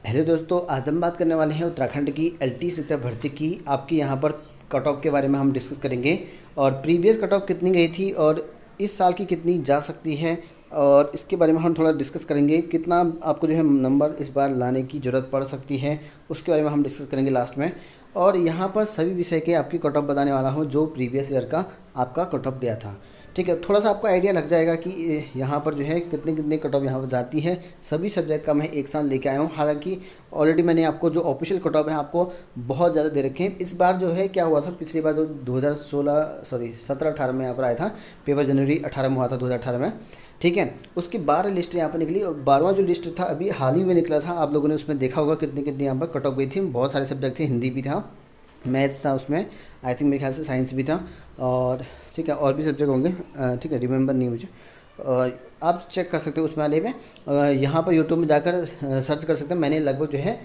Hello दोस्तों, आज हम बात करने वाले हैं उत्तराखंड की एलटी शिक्षक भर्ती की। आपकी यहाँ पर कट ऑफ के बारे में हम डिस्कस करेंगे और प्रीवियस कट ऑफ कितनी गई थी और इस साल की कितनी जा सकती है, और इसके बारे में हम थोड़ा डिस्कस करेंगे। कितना आपको जो है नंबर इस बार लाने की ज़रूरत पड़ सकती है, उसके बारे में हम डिस्कस करेंगे लास्ट में। और यहाँ पर सभी विषय के आपकी कट ऑफ बताने वाला हूँ जो प्रीवियस ईयर का आपका कट ऑफ गया था। ठीक है, थोड़ा सा आपको आइडिया लग जाएगा कि यहाँ पर जो है कितने कितने कट ऑफ यहाँ पर जाती है। सभी सब्जेक्ट का मैं एक साथ लेके आया हूँ। हालांकि ऑलरेडी मैंने आपको जो ऑफिशियल कट ऑफ है आपको बहुत ज़्यादा दे रखे हैं। इस बार जो है क्या हुआ था, पिछली बार जो 17-18 में यहाँ पर आया था, पेपर जनवरी 18 में हुआ था 2018 में। ठीक है, उसकी 12 लिस्ट यहाँ पर निकली और 12वां जो लिस्ट था अभी हाल ही में निकला था। आप लोगों ने उसमें देखा होगा कितनी कितनी यहाँ पर कट ऑफ गई थी। बहुत सारे सब्जेक्ट थे, हिंदी भी था, मैथ्स था उसमें, आई थिंक मेरे ख्याल से साइंस भी था, और ठीक है और भी सब्जेक्ट होंगे। ठीक है, रिमेंबर नहीं मुझे। आप चेक कर सकते हो उसमें वाले में। यहाँ पर यूट्यूब में जाकर सर्च कर सकते हैं। मैंने लगभग जो है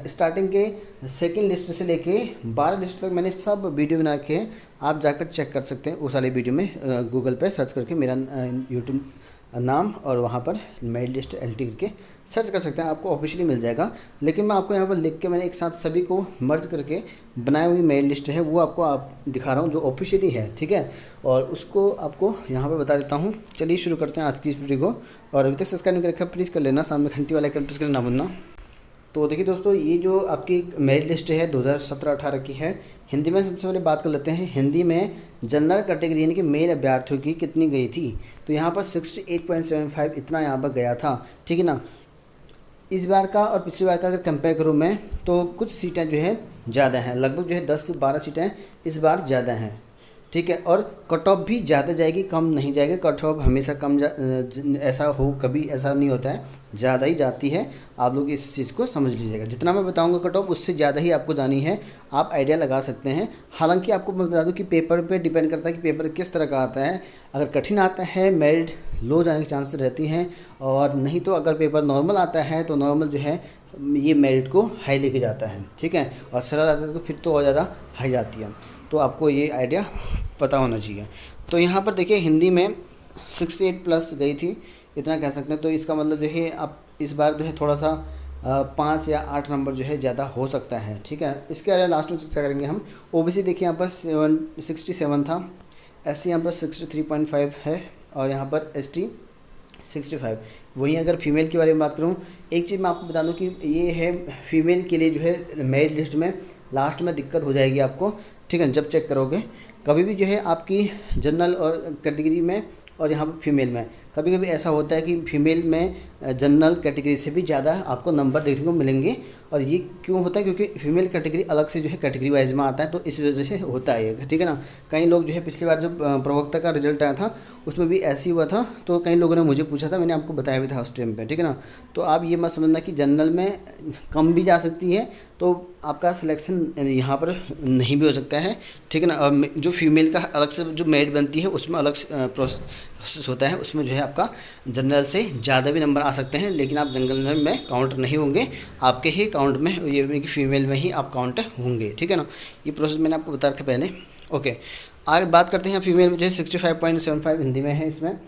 स्टार्टिंग के सेकंड लिस्ट से लेके 12 लिस्ट तक मैंने सब वीडियो बना के, आप जाकर चेक कर सकते हैं उस वाले वीडियो में। गूगल पे सर्च करके मेरा यूट्यूब नाम और वहाँ पर मेरिट लिस्ट एलटी करके सर्च कर सकते हैं, आपको ऑफिशियली मिल जाएगा। लेकिन मैं आपको यहाँ पर लिख के मैंने एक साथ सभी को मर्ज करके बनाई हुई मेरिट लिस्ट है, वो आपको दिखा रहा हूँ जो ऑफिशियली है। ठीक है, और उसको आपको यहाँ पर बता देता हूँ। चलिए शुरू करते हैं आज की इस वीडियो को। और अभी तक सब्सक्राइब नहीं कर रखा प्लीज़ कर लेना, सामने घंटी वाला आइकन प्रेस करना ना भूलना। तो देखिए दोस्तों, ये जो आपकी मेरिट लिस्ट है 2017-18 की है। हिंदी में सबसे पहले बात कर लेते हैं। हिंदी में जनरल कैटेगरी यानी कि मेल अभ्यर्थियों की कितनी गई थी, तो यहाँ पर 68.75 इतना यहाँ पर गया था। ठीक है ना। इस बार का और पिछली बार का अगर कंपेयर करूँ मैं, तो कुछ सीटें जो है ज़्यादा हैं, लगभग जो है 10 से 12 सीटें इस बार ज़्यादा हैं। ठीक है, और कट ऑफ भी ज़्यादा जाएगी, कम नहीं जाएगी। कट ऑफ हमेशा ऐसा हो कभी ऐसा नहीं होता है, ज़्यादा ही जाती है। आप लोग इस चीज़ को समझ लीजिएगा। जितना मैं बताऊंगा कट ऑफ उससे ज़्यादा ही आपको जानी है, आप आइडिया लगा सकते हैं। हालांकि आपको मैं बता दूं कि पेपर पे डिपेंड करता है कि पेपर किस तरह का आता है। अगर कठिन आता है मेरिट लो जाने की चांसेस रहती हैं, और नहीं तो अगर पेपर नॉर्मल आता है तो नॉर्मल जो है ये मेरिट को हाई लेके जाता है। ठीक है, और सरल आता है तो फिर तो और ज़्यादा हाई जाती है। तो आपको ये आइडिया पता होना चाहिए। तो यहाँ पर देखिए हिंदी में 68 प्लस गई थी, इतना कह सकते हैं। तो इसका मतलब जो है आप इस बार जो है थोड़ा सा 5 या 8 नंबर जो है ज़्यादा हो सकता है। ठीक है, इसके अलावा लास्ट में चर्चा करेंगे हम। ओबीसी देखिए यहाँ पर 67 था, एससी यहाँ पर 63.5 है, और यहाँ पर एसटी 65। वहीं अगर फीमेल के बारे में बात करूँ, एक चीज़ मैं आपको बता दूं कि ये है फीमेल के लिए जो है मेरिट लिस्ट में लास्ट में दिक्कत हो जाएगी आपको। ठीक है, जब चेक करोगे कभी भी जो है आपकी जनरल और कैटेगरी में और यहाँ पर फीमेल में कभी कभी ऐसा होता है कि फीमेल में जनरल कैटेगरी से भी ज़्यादा आपको नंबर देखने को मिलेंगे। और ये क्यों होता है, क्योंकि फीमेल कैटेगरी अलग से जो है कैटेगरी वाइज में आता है, तो इस वजह से होता है ये। ठीक है ना। कई लोग जो है पिछली बार जब प्रवक्ता का रिजल्ट आया था उसमें भी ऐसे ही हुआ था, तो कई लोगों ने मुझे पूछा था, मैंने आपको बताया भी था उस टाइम पर। ठीक है ना। तो आप ये मत समझना कि जनरल में कम भी जा सकती है तो आपका सिलेक्शन यहाँ पर नहीं भी हो सकता है। ठीक है ना। और जो फीमेल का अलग से जो मेरिट बनती है उसमें अलग प्रोसेस होता है, उसमें जो है आपका जनरल से ज़्यादा भी नंबर आ सकते हैं, लेकिन आप जनरल में काउंट नहीं होंगे, आपके ही काउंट में ये फीमेल में ही आप काउंट होंगे। ठीक है ना। ये प्रोसेस मैंने आपको बता रखा पहले। ओके, आगे बात करते हैं। फीमेल में जो है 65.75 हिंदी में है, इसमें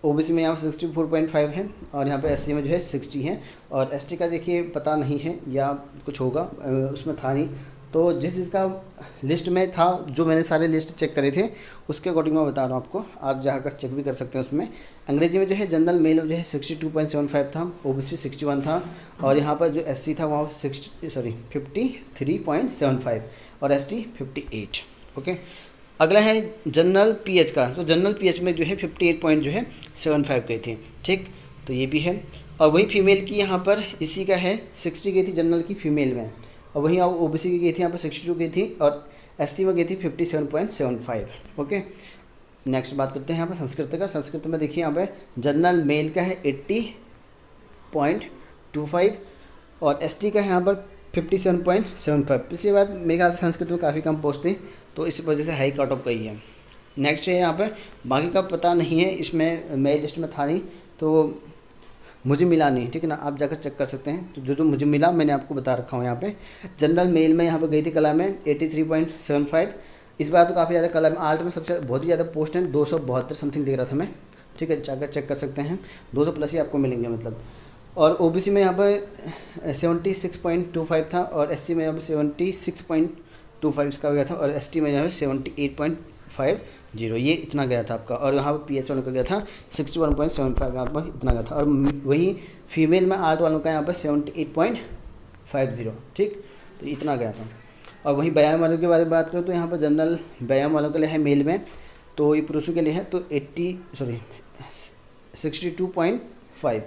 ओबीसी में यहाँ पर 64.5 है, और यहाँ पे एससी में जो है 60 है, और एसटी का देखिए पता नहीं है या कुछ होगा, उसमें था नहीं। तो जिस जिसका लिस्ट में था, जो मैंने सारे लिस्ट चेक करे थे उसके अकॉर्डिंग मैं बता रहा हूँ आपको, आप जाकर चेक भी कर सकते हैं उसमें। अंग्रेजी में जो है जनरल मेल जो है 62.75 था, ओबीसी 61 था, और यहाँ पर जो एससी था वहाँ 53.75 और एसटी 58। ओके, अगला है जनरल पीएच का। तो जनरल पीएच में जो है 58 पॉइंट जो है 75 गई थी। ठीक, तो ये भी है। और वही फीमेल की यहाँ पर इसी का है 60 गई थी जनरल की फीमेल में, और वहीं ओबीसी की गई थी यहाँ पर 62 गई थी, और एससी में गई थी 57.75। ओके, नेक्स्ट बात करते हैं यहाँ पर संस्कृत का। संस्कृत में देखिए यहाँ पर जनरल मेल का है 80.25, और एसटी का है यहाँ पर 57.75। पिछली बार मेरे ख्याल से संस्कृत में काफ़ी कम पोस्ट थी, तो इस वजह से हाई कट ऑफ गई है। नेक्स्ट है यहाँ पर, बाकी का पता नहीं है, इसमें मेरिट लिस्ट में था नहीं तो मुझे मिला नहीं। ठीक है ना, आप जाकर चेक कर सकते हैं। तो जो मुझे मिला मैंने आपको बता रखा हूँ यहाँ पे। जनरल मेल में यहाँ पर गई थी कला में 83.75। इस बार तो काफ़ी ज़्यादा कला में आर्ट में सबसे बहुत ही ज़्यादा पोस्ट हैं, 272 समथिंग देख रहा था मैं। ठीक है, जाकर चेक कर सकते हैं, 200 प्लस ही आपको मिलेंगे मतलब। और ओबीसी में यहाँ पर 76.25 था और एससी में यहाँ पर 76.25 इसका गया था और एसटी में जो है 78.50, ये इतना गया था आपका। और यहाँ पर पीएच वालों का गया था 61.75, यहाँ पर इतना गया था। और वहीं फीमेल में आर्ट वालों का यहाँ पर 78.50, ठीक, तो इतना गया था। और वहीं व्यायाम वालों के बारे में बात करें तो यहाँ पर जनरल व्यायाम वालों के लिए है मेल में, तो ये पुरुषों के लिए है तो 62.5,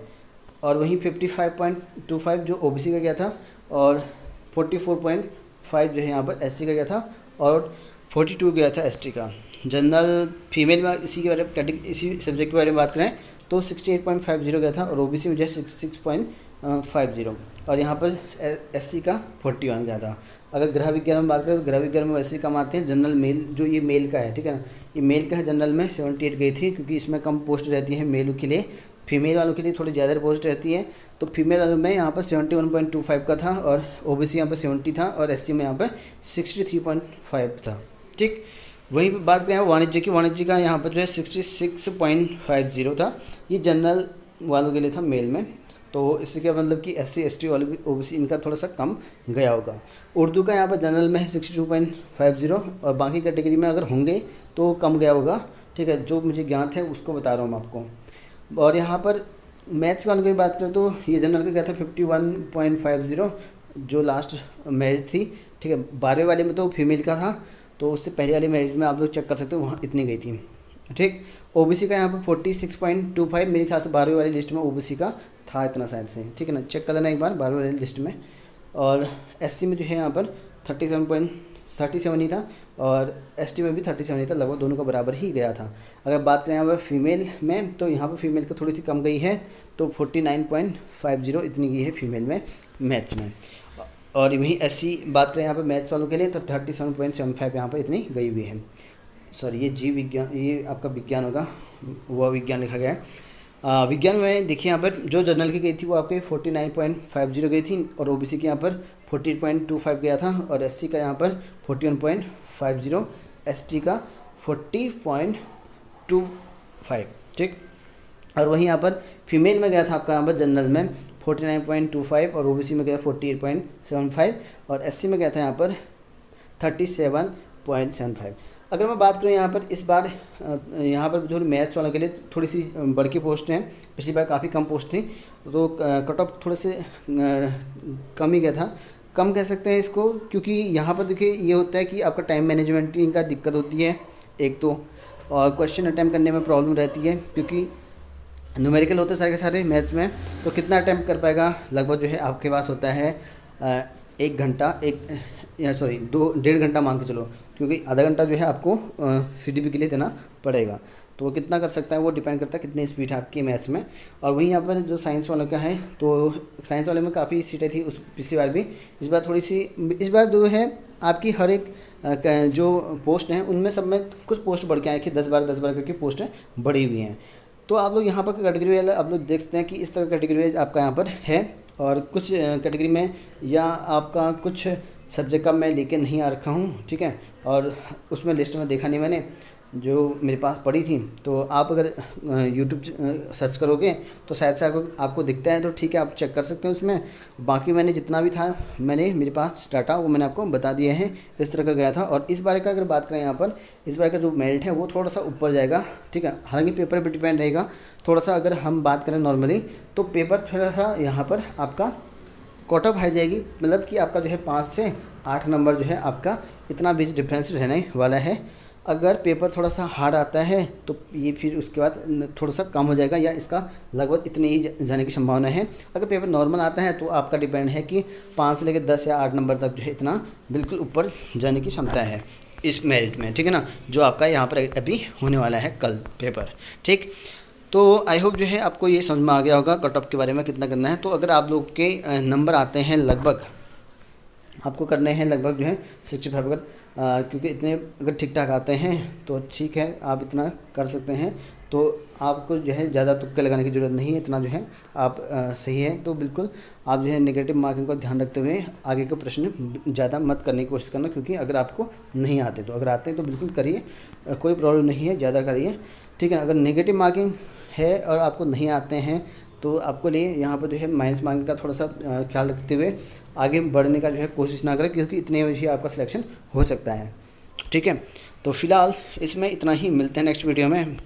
और वहीं 55.25 जो ओबीसी का गया था और 44.5 जो है यहाँ पर एससी का गया था और 42 गया था एसटी का। जनरल फीमेल में इसी के बारे में इसी सब्जेक्ट के बारे में बात करें तो 68.50 गया था और ओबीसी में जो है 66.50 और यहाँ पर एससी का 41 गया था। अगर गृह विज्ञान में बात करें तो गृह विज्ञान में वैसे कम आते हैं। जनरल मेल जो ये मेल का है, ठीक है ना, ये मेल का है, जनरल में 78 गई थी क्योंकि इसमें कम पोस्ट रहती है मेलों के लिए, फीमेल वालों के लिए थोड़ी ज़्यादा पोस्ट रहती है। तो फीमेल वालों में यहाँ पर 71.25 का था और ओबीसी यहाँ पर 70 था और एससी में यहाँ पर 63.5 था, ठीक। वहीं बात करें वाणिज्य की, वाणिज्य का यहाँ पर जो है 66.50 था, ये जनरल वालों के लिए था मेल में। तो इससे क्या मतलब कि एससी एसटी वाले भी ओबीसी इनका थोड़ा सा कम गया होगा। उर्दू का यहाँ पर जनरल में है 62.50 और बाकी कैटेगरी में अगर होंगे तो कम गया होगा, ठीक है, जो मुझे ज्ञात है उसको बता रहा हूँ मैं आपको। और यहाँ पर मैथ्स वालों की बात करें तो ये जनरल का गया था 51.50 जो लास्ट मेरिट थी, ठीक है। 12वीं वाले में तो फीमेल का था, तो उससे पहले वाले मेरिट में आप लोग चेक कर सकते हो, वहाँ इतनी गई थी, ठीक। ओबीसी का यहाँ पर 46.25 मेरे ख्याल से 12वीं वाली लिस्ट में ओबीसी का था इतना शायद से, ठीक है ना, चेक कर लेना एक बार 12वीं वाली लिस्ट में। और एससी में जो है यहाँ पर 37 ही था और एसटी में भी 37 ही था, लगभग दोनों का बराबर ही गया था। अगर बात करें यहाँ पर फीमेल में तो यहाँ पर फीमेल का थोड़ी सी कम गई है, तो 49.50 इतनी गई है फीमेल में मैथ्स में। और वहीं एससी बात करें यहाँ पर मैथ्स वालों के लिए तो 37.75 यहाँ पर इतनी गई हुई है। सॉरी, ये जीव विज्ञान, ये आपका विज्ञान होगा, वह विज्ञान लिखा गया है। विज्ञान में देखिए यहाँ पर जो जनरल की गई थी वो आपके 49.50 गई थी और ओबीसी के यहाँ पर 40.25 गया था और एससी का यहाँ पर 41.50, एसटी का 40.25, ठीक। और वहीं यहाँ पर फीमेल में गया था आपका यहाँ पर जनरल में 49.25 और ओबीसी में गया 48.75 और एससी में गया था यहाँ पर 37.75। अगर मैं बात करूँ यहाँ पर इस बार यहाँ पर थोड़ी मैथ्स वालों के लिए थोड़ी सी बढ़ की पोस्ट हैं, पिछली बार काफ़ी कम पोस्ट थी, तो कट ऑफ थोड़े से कम ही गया था, कम कह सकते हैं इसको, क्योंकि यहाँ पर देखिए ये होता है कि आपका टाइम मैनेजमेंट का दिक्कत होती है एक तो, और क्वेश्चन अटैम्प्ट करने में प्रॉब्लम रहती है क्योंकि न्यूमेरिकल होते सारे के सारे मैथ्स में, तो कितना अटैम्प्ट कर पाएगा, लगभग जो है आपके पास होता है 1 घंटा, 1.5 घंटा मान के चलो, क्योंकि आधा घंटा जो है आपको सीडीपी के लिए देना पड़ेगा, तो वो कितना कर सकता है वो डिपेंड करता है कितनी स्पीड है आपकी मैथ्स में। और वहीं यहाँ पर जो साइंस वालों का है तो साइंस वाले में काफ़ी सीटें थी उस पिछली बार भी, इस बार थोड़ी सी, इस बार जो है आपकी हर एक जो पोस्ट हैं उनमें सब में कुछ पोस्ट बढ़ के आए कि 10-12 करके पोस्टें बढ़ी हुई हैं। तो आप लोग यहाँ पर कैटेगरी वाले आप लोग देख सकते हैं कि इस तरह कैटेगरी आपका यहाँ पर है, और कुछ कैटेगरी में या आपका कुछ सब्जेक्ट का मैं लेके नहीं आ रखा हूँ, ठीक है, और उसमें लिस्ट में देखा नहीं मैंने, जो मेरे पास पड़ी थी। तो आप अगर यूट्यूब सर्च करोगे तो शायद से आपको दिखता है, तो ठीक है, आप चेक कर सकते हैं उसमें। बाकी मैंने जितना भी था मैंने मेरे पास डाटा वो मैंने आपको बता दिया है, इस तरह का गया था। और इस बार का अगर बात करें यहाँ पर, इस बार का जो मेरिट है वो थोड़ा सा ऊपर जाएगा, ठीक है, हालांकि पेपर पर डिपेंड रहेगा थोड़ा सा। अगर हम बात करें नॉर्मली तो पेपर थोड़ा सा यहाँ पर आपका कट ऑफ हाई जाएगी, मतलब कि आपका जो है 5 से 8 नंबर जो है आपका इतना बीच डिफरेंस रहने वाला है। अगर पेपर थोड़ा सा हार्ड आता है तो ये फिर उसके बाद थोड़ा सा कम हो जाएगा, या इसका लगभग इतनी ही जाने की संभावना है। अगर पेपर नॉर्मल आता है तो आपका डिपेंड है कि 5 से लेकर 10 या 8 नंबर तक जो है इतना बिल्कुल ऊपर जाने की क्षमता है इस मेरिट में, ठीक है ना, जो आपका यहाँ पर अभी होने वाला है कल पेपर, ठीक। तो आई होप जो है आपको ये समझ में आ गया होगा कट ऑफ के बारे में कितना करना है। तो अगर आप लोग के नंबर आते हैं लगभग, आपको करने हैं लगभग जो है 65, अगर क्योंकि इतने अगर ठीक ठाक आते हैं तो ठीक है, आप इतना कर सकते हैं, तो आपको जो है ज़्यादा तुक्के लगाने की ज़रूरत नहीं है, इतना जो है आप सही है। तो बिल्कुल आप जो है नेगेटिव मार्किंग का ध्यान रखते हुए आगे के प्रश्न ज़्यादा मत करने की कोशिश करना, क्योंकि अगर आपको नहीं आते तो, अगर आते हैं तो बिल्कुल करिए, कोई प्रॉब्लम नहीं है, ज़्यादा करिए, ठीक है। अगर नेगेटिव मार्किंग है और आपको नहीं आते हैं तो आपको लिए यहाँ पर जो है माइनस मार्किंग का थोड़ा सा ख्याल रखते हुए आगे बढ़ने का जो है कोशिश ना करें, क्योंकि इतने में ही आपका सिलेक्शन हो सकता है। ठीक है, तो फिलहाल इसमें इतना ही, मिलते हैं नेक्स्ट वीडियो में।